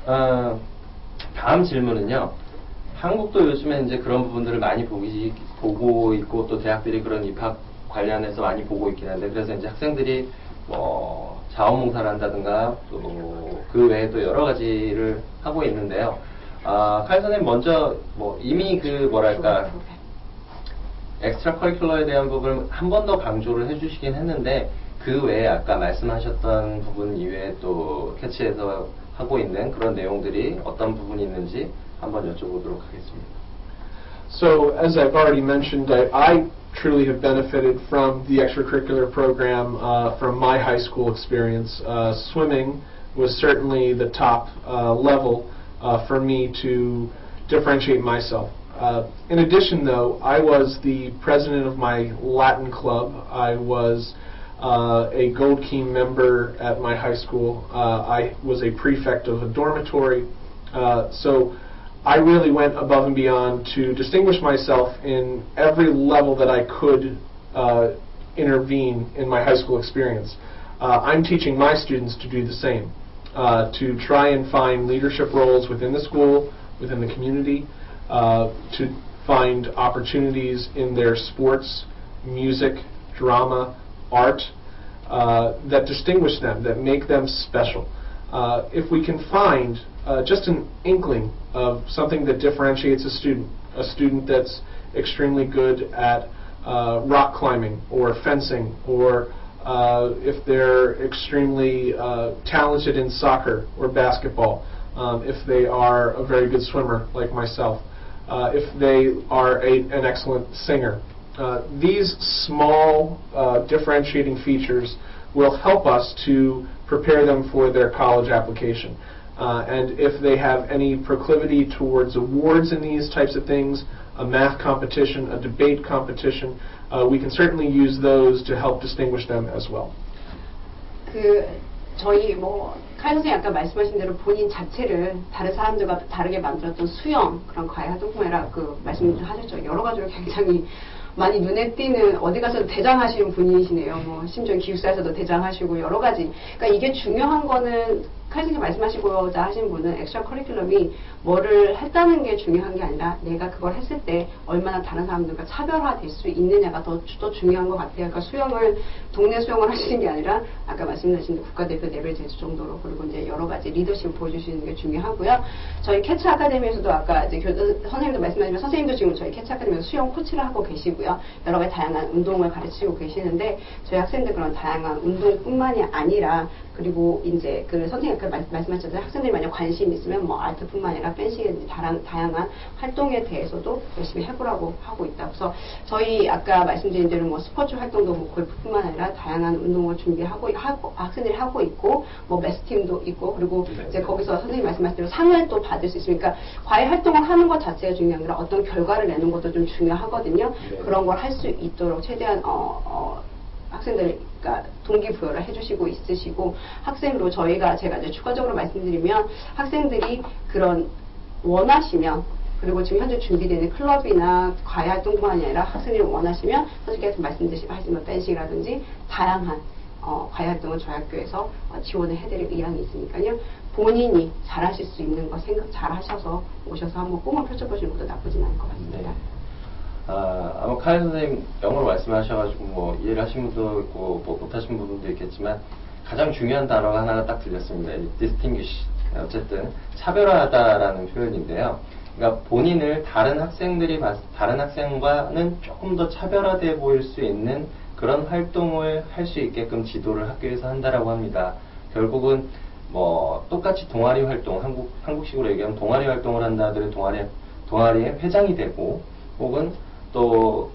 다음 질문은요. 한국도 요즘에 이제 그런 부분들을 많이 보고 있고 또 대학들이 그런 입학 관련해서 많이 보고 있긴 한데 그래서 이제 학생들이 뭐 자원봉사를 한다든가 또 그 외에 또 여러 가지를 하고 있는데요. 칼 선생님 먼저 뭐 이미 그 뭐랄까 엑스트라 커리큘러에 대한 부분을 한 번 더 강조를 해주시긴 했는데 그 외에 아까 말씀하셨던 부분 이외에 또 캐치에서 하고 있는 그런 내용들이 어떤 부분이 있는지 한번 여쭤보도록 하겠습니다. So, as I've already mentioned, I truly have benefited from the extracurricular program from my high school experience. Swimming was certainly the top level for me to differentiate myself. In addition, though, I was the president of my Latin club. I was a Gold Key member at my high school. I was a prefect of a dormitory. So I really went above and beyond to distinguish myself in every level that I could intervene in my high school experience. I'm teaching my students to do the same, to try and find leadership roles within the school, within the community, to find opportunities in their sports, music, drama, art, that distinguish them, that make them special. If we can find just an inkling of something that differentiates a student that's extremely good at rock climbing or fencing, or if they're extremely talented in soccer or basketball, if they are a very good swimmer like myself, if they are an excellent singer. These small differentiating features will help us to prepare them for their college application. And if they have any proclivity towards awards in these types of things, a math competition, a debate competition, we can certainly use those to help distinguish them as well. 저희 칼 선생님 아까 말씀하신 대로 본인 자체를 다른 사람들과 다르게 만들었던 수영 그런 과외 활동뿐 아니라 말씀하셨죠. 여러 가지로 굉장히 많이 눈에 띄는 어디 가서도 대장하시는 분이시네요. 심지어 기숙사에서도 대장하시고 여러 가지. 그러니까 이게 중요한 거는 칼 선생님 말씀하시고자 하신 분은 엑스트라 커리큘럼이 뭐를 했다는 게 중요한 게 아니라 내가 그걸 했을 때 얼마나 다른 사람들과 차별화될 수 있느냐가 더 중요한 것 같아요. 그러니까 수영을 동네 수영을 하시는 게 아니라 아까 말씀하신 국가대표 레벨 제수 정도로 그리고 이제 여러 가지 리더십을 보여주시는 게 중요하고요. 저희 캐치 아카데미에서도 아까 이제 선생님도 말씀하시면 선생님도 지금 저희 캐치 아카데미에서 수영 코치를 하고 계시고요. 여러 가지 다양한 운동을 가르치고 계시는데 저희 학생들 그런 다양한 운동뿐만이 아니라 그리고 이제 그 선생님 아까 말씀하셨잖아요. 학생들이 만약 관심 있으면 아트뿐만 아니라 펜싱이든지 다양한 활동에 대해서도 열심히 해보라고 하고 있다. 그래서 저희 아까 말씀드린 대로 스포츠 활동도 골프뿐만 아니라 다양한 운동을 준비하고 학생들이 하고 있고 매스팀도 있고 그리고 이제 거기서 선생님 말씀하신 대로 상을 또 받을 수 있으니까 과외 활동을 하는 것 자체가 중요한 게 아니라 어떤 결과를 내는 것도 좀 중요하거든요. 그런 걸 할 수 있도록 최대한 학생들 그러니까 동기부여를 해주시고 있으시고 학생으로 제가 이제 추가적으로 말씀드리면 학생들이 그런 원하시면 그리고 지금 현재 준비되는 클럽이나 과외 활동뿐만 아니라 학생들이 원하시면 선생님께서 말씀하시는 펜싱이라든지 다양한 과외 활동을 저희 학교에서 지원을 해드릴 의향이 있으니까요. 본인이 잘하실 수 있는 거 잘 하셔서 오셔서 한번 꿈을 펼쳐보시는 것도 나쁘진 않을 것 같습니다. 아마 칼 선생님 영어로 말씀하셔가지고 이해를 하신 분도 있고 못하신 부분도 있겠지만 가장 중요한 단어가 하나가 딱 들렸습니다. distinguish. 어쨌든 차별화하다라는 표현인데요. 그러니까 본인을 다른 학생과는 조금 더 차별화돼 보일 수 있는 그런 활동을 할 수 있게끔 지도를 학교에서 한다라고 합니다. 결국은 똑같이 동아리 활동, 한국식으로 얘기하면 동아리 활동을 한다 하더라도 동아리의 회장이 되고 혹은 또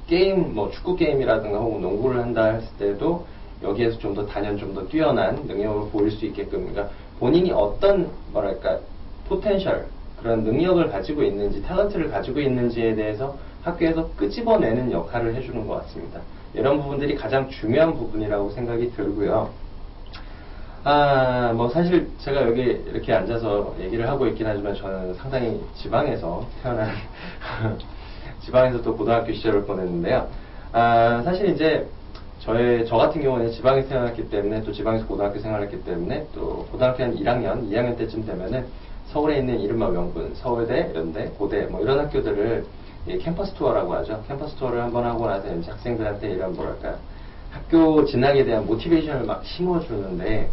게임, 축구 게임이라든가 혹은 농구를 한다 했을 때도 여기에서 좀 더 좀 더 뛰어난 능력을 보일 수 있게끔, 그러니까 본인이 어떤, 포텐셜, 그런 능력을 가지고 있는지, 탤런트를 가지고 있는지에 대해서 학교에서 끄집어내는 역할을 해주는 것 같습니다. 이런 부분들이 가장 중요한 부분이라고 생각이 들고요. 사실 제가 여기 이렇게 앉아서 얘기를 하고 있긴 하지만 저는 상당히 지방에서 태어난 지방에서 또 고등학교 시절을 보냈는데요. 사실 이제 저 같은 경우는 지방에서 태어났기 때문에 또 지방에서 고등학교 생활했기 때문에 또 고등학교 한 2학년 때쯤 되면은 서울에 있는 이른바 명분, 서울대, 연대, 고대 뭐 이런 학교들을 캠퍼스 투어라고 하죠. 캠퍼스 투어를 한번 하고 나서 이제 학생들한테 이런 뭐랄까 학교 진학에 대한 모티베이션을 막 심어주는데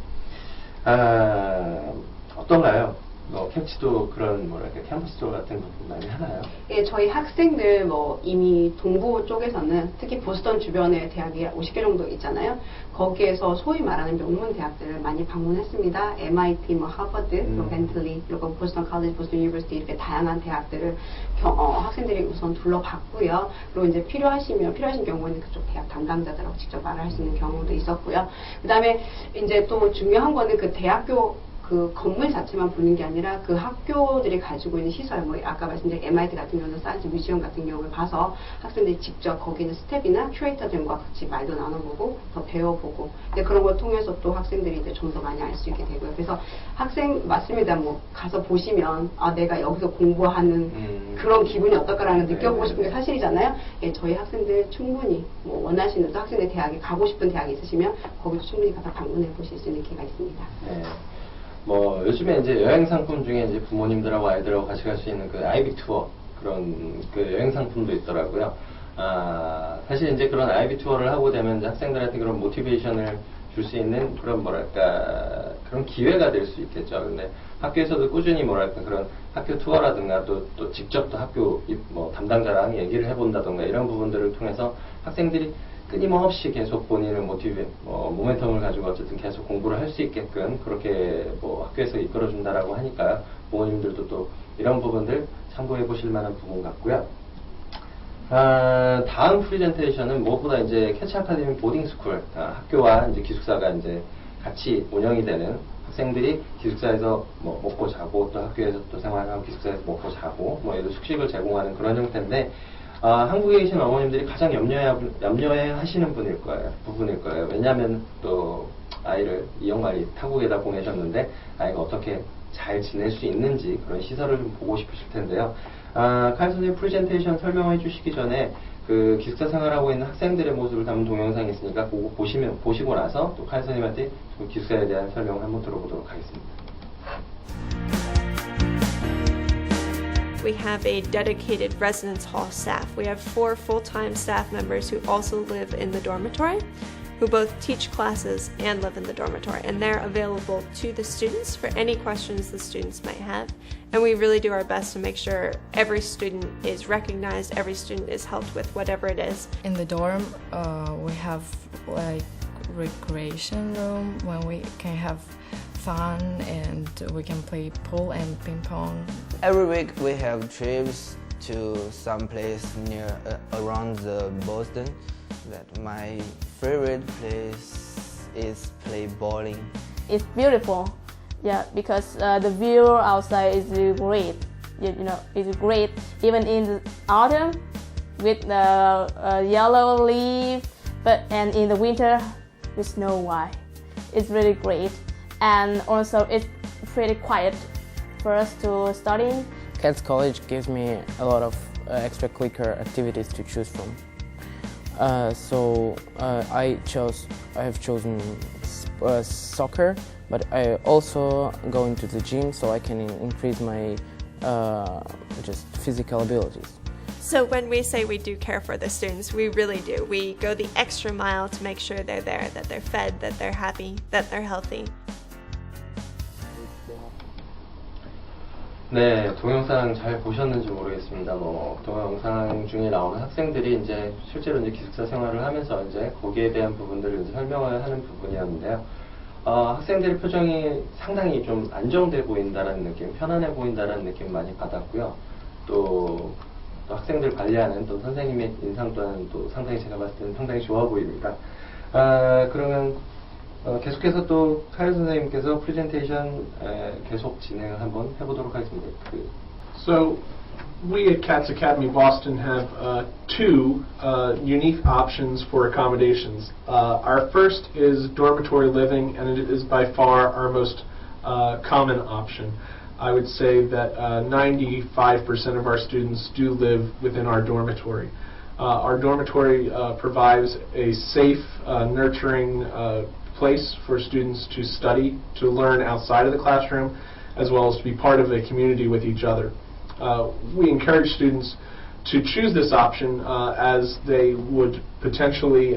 어떤가요? 캠치도 그런 뭐랄까 캠퍼스 투어 같은 거 많이 하나요? 예, 저희 학생들 뭐 이미 동부 쪽에서는 특히 보스턴 주변에 대학이 50개 정도 있잖아요. 거기에서 소위 말하는 명문 대학들을 많이 방문했습니다. MIT, 뭐 하버드, 뭐 벤틀리, 그리고 보스턴 칼리지, 보스턴 유니버시티 이렇게 다양한 대학들을 학생들이 우선 둘러봤고요. 그리고 이제 필요하신 경우에는 그쪽 대학 담당자들하고 직접 말을 할 수 있는 경우도 있었고요. 그다음에 이제 또 중요한 거는 그 대학교 그 건물 자체만 보는 게 아니라 그 학교들이 가지고 있는 시설, 뭐 아까 말씀드린 MIT 같은 경우는 사이언스 뮤지엄 같은 경우를 봐서 학생들이 직접 거기 있는 스텝이나 큐레이터들과 같이 말도 나눠보고 더 배워보고 이제 그런 걸 통해서 또 학생들이 이제 좀 더 많이 알 수 있게 되고요. 그래서 학생 맞습니다. 뭐 가서 보시면 내가 여기서 공부하는 그런 기분이 어떨까라는 걸 느껴보고 싶은 게 사실이잖아요. 예, 저희 학생들 충분히 뭐 원하시는 또 학생들 대학에 가고 싶은 대학이 있으시면 거기도 충분히 가서 방문해 보실 수 있는 기회가 있습니다. 네. 뭐 요즘에 이제 여행 상품 중에 이제 부모님들하고 아이들하고 같이 갈 수 있는 그 아이비 투어 그런 그 여행 상품도 있더라고요. 사실 이제 그런 아이비 투어를 하고 되면 이제 학생들한테 그런 모티베이션을 줄 수 있는 그런 뭐랄까 그런 기회가 될 수 있겠죠. 근데 학교에서도 꾸준히 뭐랄까 그런 학교 투어라든가 또 직접 또 학교 뭐 담당자랑 얘기를 해본다든가 이런 부분들을 통해서 학생들이 끊임없이 계속 본인을 모멘텀을 가지고 어쨌든 계속 공부를 할 수 있게끔 그렇게 뭐 학교에서 이끌어준다라고 하니까요. 부모님들도 또 이런 부분들 참고해 보실 만한 부분 같고요. 다음 프레젠테이션은 무엇보다 이제 캐치 아카데미 보딩 스쿨, 학교와 이제 기숙사가 이제 같이 운영이 되는 학생들이 기숙사에서 뭐 먹고 자고 또 학교에서 또 생활하고 기숙사에서 먹고 자고 뭐 이런 숙식을 제공하는 그런 형태인데 한국에 계신 어머님들이 가장 염려해 하시는 부분일 거예요. 왜냐하면 또 아이를 2억 마리 타국에다 보내셨는데 아이가 어떻게 잘 지낼 수 있는지 그런 시설을 좀 보고 싶으실 텐데요. 칼 선생님 프레젠테이션 설명해 주시기 전에 그 기숙사 생활하고 있는 학생들의 모습을 담은 동영상이 있으니까 그거 보시고 나서 또 칼 선생님한테 그 기숙사에 대한 설명을 한번 들어보도록 하겠습니다. We have a dedicated residence hall staff. We have 4 full-time staff members who also live in the dormitory, who both teach classes and live in the dormitory, and they're available to the students for any questions the students might have. And we really do our best to make sure every student is recognized, every student is helped with whatever it is. In the dorm, we have like recreation room when we can have fun and we can play pool and ping pong. Every week we have trips to some place near around the Boston. That my favorite place is play bowling. It's beautiful, yeah, because the view outside is great. You know, it's great even in the autumn with the yellow leaf, and in the winter with snow white. It's really great, and also it's pretty quiet for us to study. Cats College gives me a lot of extracurricular activities to choose from. So I have chosen soccer, but I also go into the gym so I can increase my just physical abilities. So when we say we do care for the students, we really do. We go the extra mile to make sure they're there, that they're fed, that they're happy, that they're healthy. 네, 동영상 잘 보셨는지 모르겠습니다. 동영상 중에 나오는 학생들이 이제 실제로 이제 기숙사 생활을 하면서 이제 거기에 대한 부분들을 이제 설명을 하는 부분이었는데요. 학생들의 표정이 상당히 좀 안정돼 보인다는 느낌, 편안해 보인다는 느낌 많이 받았고요. 또 학생들 관리하는 또 선생님의 인상 또한 또 상당히 제가 봤을 때는 상당히 좋아 보입니다. 그러면 계속해서 또 카일 선생님께서 프레젠테이션 계속 진행을 한번 해보도록 하겠습니다. So, we at Cats Academy Boston have 2 unique options for accommodations. Our first is dormitory living, and it is by far our most common option. I would say that 95% of our students do live within our dormitory. Our dormitory provides a safe, nurturing place for students to study, to learn outside of the classroom, as well as to be part of a community with each other. We encourage students to choose this option as they would potentially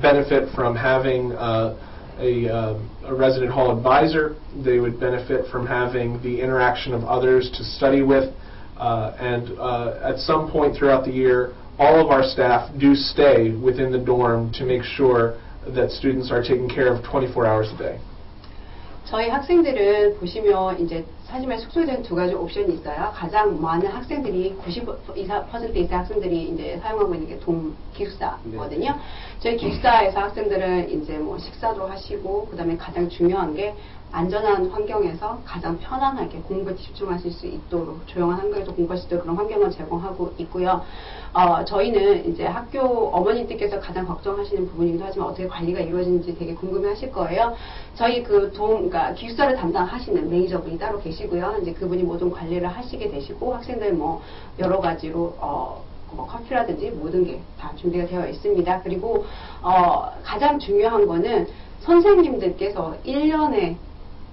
benefit from having a resident hall advisor. They would benefit from having the interaction of others to study with, and at some point throughout the year, all of our staff do stay within the dorm to make sure that students are taken care of 24 hours a day. 저희 학생들은 보시면 이제 사실은 숙소에 대한 두 가지 옵션이 있어요. 가장 많은 학생들이 90% 이상 학생들이 이제 사용하고 있는 게 기숙사거든요. 저희 기숙사에서 학생들은 이제 뭐 식사도 하시고 그다음에 가장 중요한 게 안전한 환경에서 가장 편안하게 공부에 집중하실 수 있도록 조용한 환경에서 공부하실 수 있도록 그런 환경을 제공하고 있고요. 저희는 이제 학교 어머니들께서 가장 걱정하시는 부분이기도 하지만 어떻게 관리가 이루어지는지 되게 궁금해하실 거예요. 저희 그러니까 기숙사를 담당하시는 매니저분이 따로 계시고요. 이제 그분이 모든 관리를 하시게 되시고 학생들 뭐 여러 가지로 뭐 커피라든지 모든 게 다 준비가 되어 있습니다. 그리고 가장 중요한 거는 선생님들께서 1년에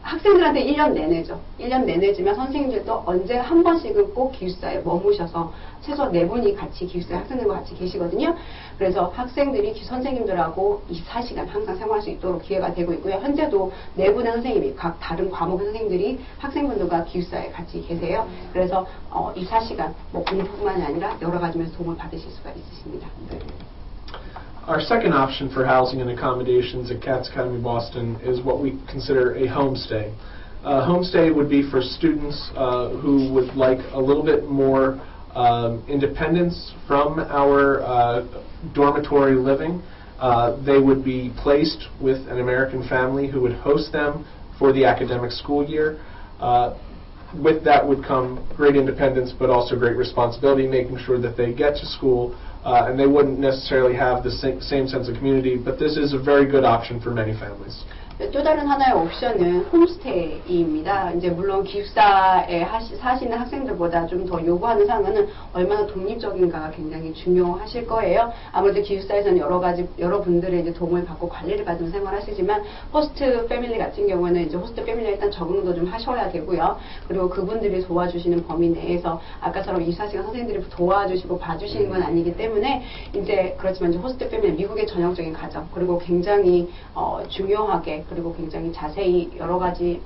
학생들한테 1년 내내죠. 1년 내내지만 선생님들도 언제 한 번씩은 꼭 기숙사에 머무셔서 최소 4분이 같이 기숙사에 학생들과 같이 계시거든요. 그래서 학생들이 선생님들하고 24시간 항상 생활할 수 있도록 기회가 되고 있고요. 현재도 4분의 선생님이 각 다른 과목의 선생님들이 학생분들과 기숙사에 같이 계세요. 그래서 24시간 뭐 공부뿐만 아니라 여러 가지 면에서 도움을 받으실 수가 있으십니다. Our second option for housing and accommodations at Cats Academy Boston is what we consider a homestay. A homestay would be for students who would like a little bit more independence from our dormitory living. They would be placed with an American family who would host them for the academic school year. With that would come great independence, but also great responsibility, making sure that they get to school, and they wouldn't necessarily have the same sense of community, but this is a very good option for many families. 또 다른 하나의 옵션은 홈스테이입니다. 이제 물론 기숙사에 사시는 학생들보다 좀 더 요구하는 사항은 얼마나 독립적인가가 굉장히 중요하실 거예요. 아무래도 기숙사에서는 여러 분들의 이제 도움을 받고 관리를 받으면서 생활하시지만 호스트 패밀리 같은 경우는 이제 호스트 패밀리에 일단 적응도 좀 하셔야 되고요. 그리고 그분들이 도와주시는 범위 내에서 아까처럼 24시간 선생님들이 도와주시고 봐주시는 건 아니기 때문에 이제 그렇지만 이제 호스트 패밀리 미국의 전형적인 가정 그리고 굉장히 중요하게 그리고 굉장히 자세히 여러 가지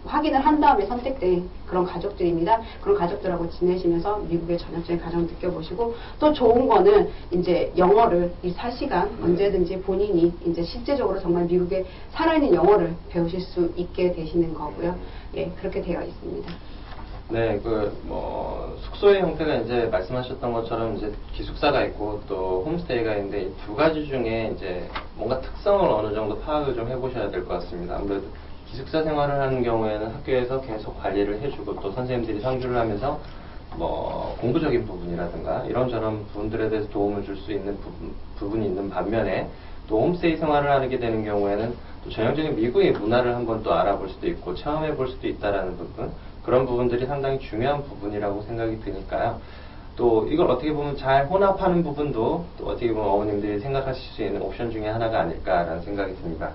확인을 한 다음에 선택된 그런 가족들입니다. 그런 가족들하고 지내시면서 미국의 전형적인 가정을 느껴보시고 또 좋은 거는 이제 영어를 24시간 언제든지 본인이 이제 실제적으로 정말 미국에 살아있는 영어를 배우실 수 있게 되시는 거고요. 예, 그렇게 되어 있습니다. 네, 숙소의 형태가 이제 말씀하셨던 것처럼 이제 기숙사가 있고 또 홈스테이가 있는데 이 두 가지 중에 이제 뭔가 특성을 어느 정도 파악을 좀 해보셔야 될 것 같습니다. 아무래도 기숙사 생활을 하는 경우에는 학교에서 계속 관리를 해주고 또 선생님들이 상주를 하면서 뭐 공부적인 부분이라든가 이런저런 부분들에 대해서 도움을 줄 수 있는 부분이 있는 반면에 또 홈스테이 생활을 하게 되는 경우에는 또 전형적인 미국의 문화를 한번 또 알아볼 수도 있고 체험해 볼 수도 있다라는 부분 그런 부분들이 상당히 중요한 부분이라고 생각이 드니까요. 또 이걸 어떻게 보면 잘 혼합하는 부분도 또 어떻게 보면 어머님들이 생각하실 수 있는 옵션 중에 하나가 아닐까라는 생각이 듭니다.